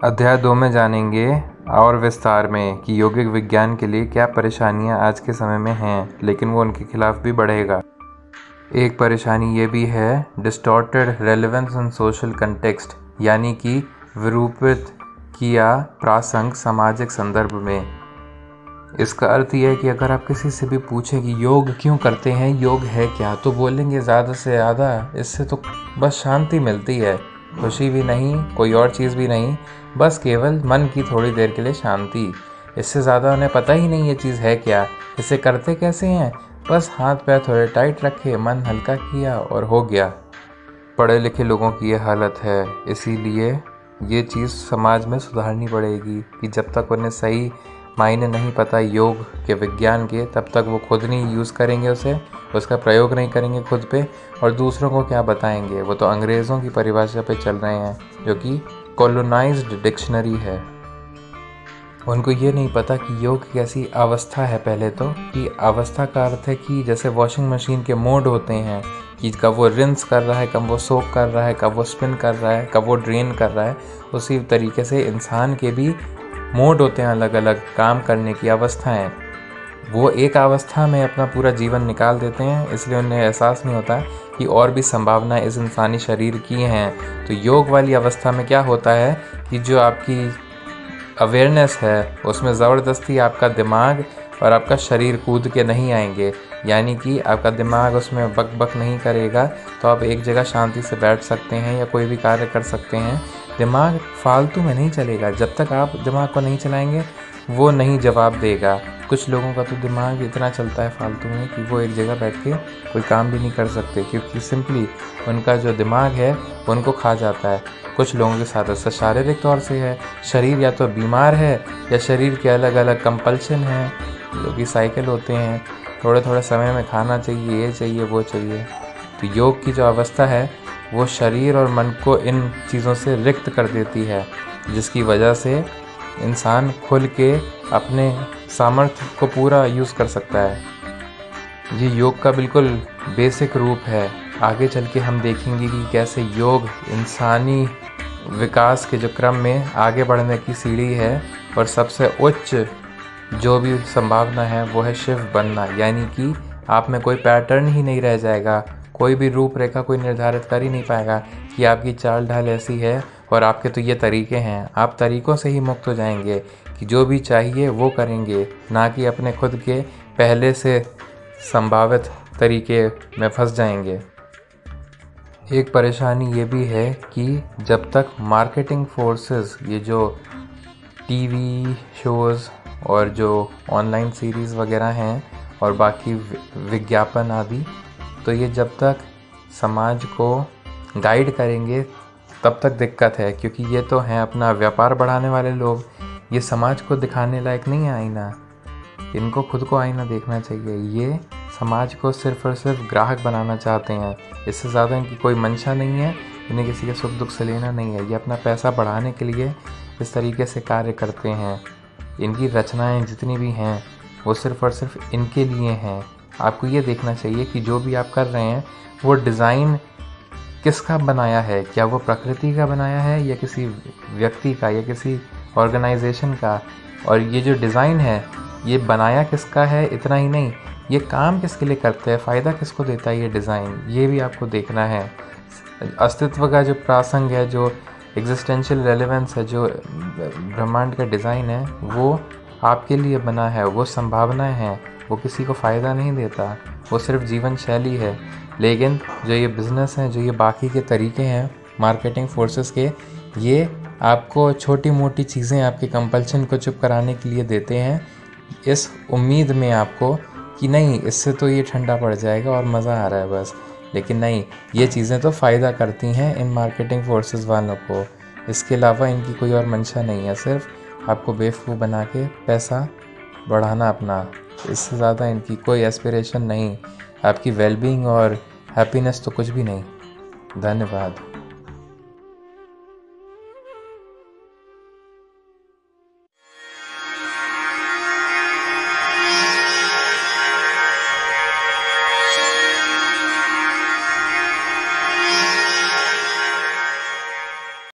अध्याय 2 में जानेंगे और विस्तार में कि यौगिक विज्ञान के लिए क्या परेशानियां आज के समय में हैं, लेकिन वो उनके खिलाफ भी बढ़ेगा। एक परेशानी ये भी है डिस्टॉर्टेड रेलेवेंस इन सोशल कंटेक्स्ट, यानी कि विरूपित किया प्रासंग सामाजिक संदर्भ में। इसका अर्थ यह है कि अगर आप किसी से भी पूछें कि योग क्यों करते हैं, योग है क्या, तो बोलेंगे ज़्यादा से ज़्यादा इससे तो बस शांति मिलती है, खुशी भी नहीं, कोई और चीज़ भी नहीं, बस केवल मन की थोड़ी देर के लिए शांति। इससे ज़्यादा उन्हें पता ही नहीं ये चीज़ है क्या, इसे करते कैसे हैं, बस हाथ पैर थोड़े टाइट रखे, मन हल्का किया और हो गया। पढ़े लिखे लोगों की ये हालत है, इसीलिए ये चीज़ समाज में सुधारनी पड़ेगी कि जब तक उन्हें सही मायने नहीं पता योग के विज्ञान के, तब तक वो खुद नहीं यूज़ करेंगे उसका प्रयोग नहीं करेंगे खुद पे, और दूसरों को क्या बताएंगे। वो तो अंग्रेज़ों की परिभाषा पे चल रहे हैं, जो कि कॉलोनाइज्ड डिक्शनरी है। उनको ये नहीं पता कि योग की कैसी अवस्था है। पहले तो कि अवस्था का अर्थ है कि जैसे वॉशिंग मशीन के मोड होते हैं कि कब वो रिंस कर रहा है, कब वो सोक कर रहा है, कब वो स्पिन कर रहा है, कब वो ड्रेन कर रहा है, उसी तरीके से इंसान के भी मोड होते हैं, अलग अलग काम करने की अवस्थाएं। वो एक अवस्था में अपना पूरा जीवन निकाल देते हैं, इसलिए उन्हें एहसास नहीं होता कि और भी संभावनाएं इस इंसानी शरीर की हैं। तो योग वाली अवस्था में क्या होता है कि जो आपकी अवेयरनेस है उसमें ज़बरदस्ती आपका दिमाग और आपका शरीर कूद के नहीं आएंगे, यानी कि आपका दिमाग उसमें बक बक नहीं करेगा, तो आप एक जगह शांति से बैठ सकते हैं या कोई भी कार्य कर सकते हैं। दिमाग फालतू में नहीं चलेगा, जब तक आप दिमाग को नहीं चलाएंगे वो नहीं जवाब देगा। कुछ लोगों का तो दिमाग इतना चलता है फालतू में कि वो एक जगह बैठ के कोई काम भी नहीं कर सकते, क्योंकि सिंपली उनका जो दिमाग है उनको खा जाता है। कुछ लोगों के साथ ऐसा शारीरिक तौर से है, शरीर या तो बीमार है या शरीर के अलग अलग कंपल्शन हैं, जो कि साइकिल होते हैं, थोड़े थोड़े समय में खाना चाहिए, ये चाहिए, वो चाहिए। तो योग की जो अवस्था है वो शरीर और मन को इन चीज़ों से रिक्त कर देती है, जिसकी वजह से इंसान खुल के अपने सामर्थ्य को पूरा यूज़ कर सकता है। ये योग का बिल्कुल बेसिक रूप है। आगे चल के हम देखेंगे कि कैसे योग इंसानी विकास के जो क्रम में आगे बढ़ने की सीढ़ी है, और सबसे उच्च जो भी संभावना है वो है शिव बनना, यानी कि आप में कोई पैटर्न ही नहीं रह जाएगा, कोई भी रूपरेखा कोई निर्धारित कर ही नहीं पाएगा कि आपकी चाल ढाल ऐसी है और आपके तो ये तरीके हैं। आप तरीकों से ही मुक्त हो जाएंगे कि जो भी चाहिए वो करेंगे, ना कि अपने खुद के पहले से संभावित तरीके में फंस जाएंगे। एक परेशानी ये भी है कि जब तक मार्केटिंग फोर्सेस, ये जो टीवी शोज़ और जो ऑनलाइन सीरीज़ वगैरह हैं और बाकी विज्ञापन आदि, तो ये जब तक समाज को गाइड करेंगे तब तक दिक्कत है, क्योंकि ये तो हैं अपना व्यापार बढ़ाने वाले लोग। ये समाज को दिखाने लायक नहीं है आईना, इनको खुद को आईना देखना चाहिए। ये समाज को सिर्फ और सिर्फ ग्राहक बनाना चाहते हैं, इससे ज़्यादा इनकी कोई मंशा नहीं है, इन्हें किसी के सुख दुख से लेना नहीं है। ये अपना पैसा बढ़ाने के लिए इस तरीके से कार्य करते हैं। इनकी रचनाएं जितनी भी हैं वो सिर्फ और सिर्फ इनके लिए हैं। आपको ये देखना चाहिए कि जो भी आप कर रहे हैं वो डिज़ाइन किसका बनाया है, क्या वो प्रकृति का बनाया है या किसी व्यक्ति का या किसी ऑर्गेनाइजेशन का, और ये जो डिज़ाइन है ये बनाया किसका है। इतना ही नहीं, ये काम किसके लिए करते हैं, फ़ायदा किसको देता है ये डिज़ाइन, ये भी आपको देखना है। अस्तित्व का जो प्रासंग है, जो एग्जिस्टेंशियल रेलेवेंस है, जो ब्रह्मांड का डिज़ाइन है, वो आपके लिए बना है, वो संभावनाएं हैं, वो किसी को फ़ायदा नहीं देता, वो सिर्फ जीवन शैली है। लेकिन जो ये बिज़नेस हैं, जो ये बाकी के तरीके हैं मार्केटिंग फोर्सेस के, ये आपको छोटी मोटी चीज़ें आपके कंपल्शन को चुप कराने के लिए देते हैं, इस उम्मीद में आपको कि नहीं इससे तो ये ठंडा पड़ जाएगा और मज़ा आ रहा है बस। लेकिन नहीं, ये चीज़ें तो फ़ायदा करती हैं इन मार्केटिंग फोर्सेस वालों को, इसके अलावा इनकी कोई और मंशा नहीं है, सिर्फ आपको बेवकूफ़ बना के पैसा बढ़ाना अपना, इससे ज़्यादा इनकी कोई एस्पिरेशन नहीं। आपकी वेलबींग और हैप्पीनेस तो कुछ भी नहीं। धन्यवाद।